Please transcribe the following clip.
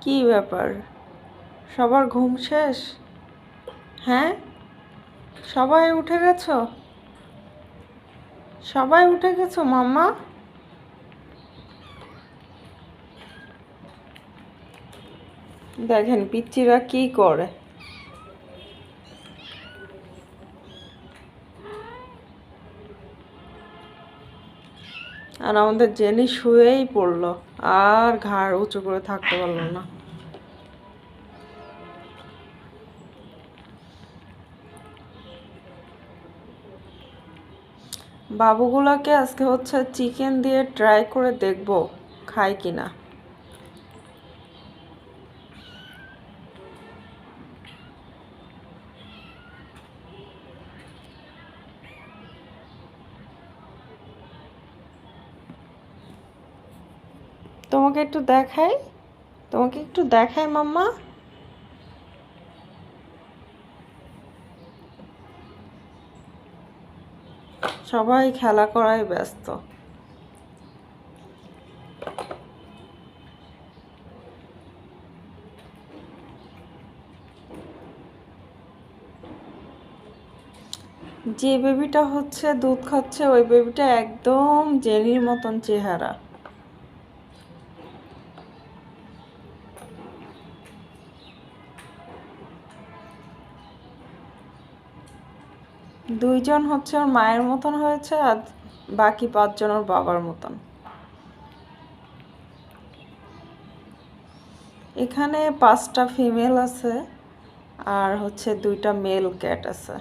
কি ব্যাপার, সবার ঘুম শেষ? হ্যাঁ, সবাই উঠে গেছো? সবাই উঠে গেছো মাম্মা? দেখেন পিচ্চিরা কি করে। আর আমাদের জেনি শুয়েই পড়লো, আর ঘাড় উঁচু করে থাকতে পারলো না। বাবুগুলোকে আজকে হচ্ছে চিকেন দিয়ে ট্রাই করে দেখবো খায় কিনা। তোমাকে একটু দেখাই, তোমাকে একটু দেখাই মাম্মা। সবাই খেলা করায় ব্যস্ত। যে বেবিটা হচ্ছে দুধ খাচ্ছে ওই বেবিটা একদম জেনির মতন চেহারা। দুইজন হচ্ছে ওর মায়ের মতন হয়েছে, আর বাকি 5জন ওর বাবার মতন। এখানে 5টা ফিমেল আছে আর হচ্ছে 2টা মেল ক্যাট আছে।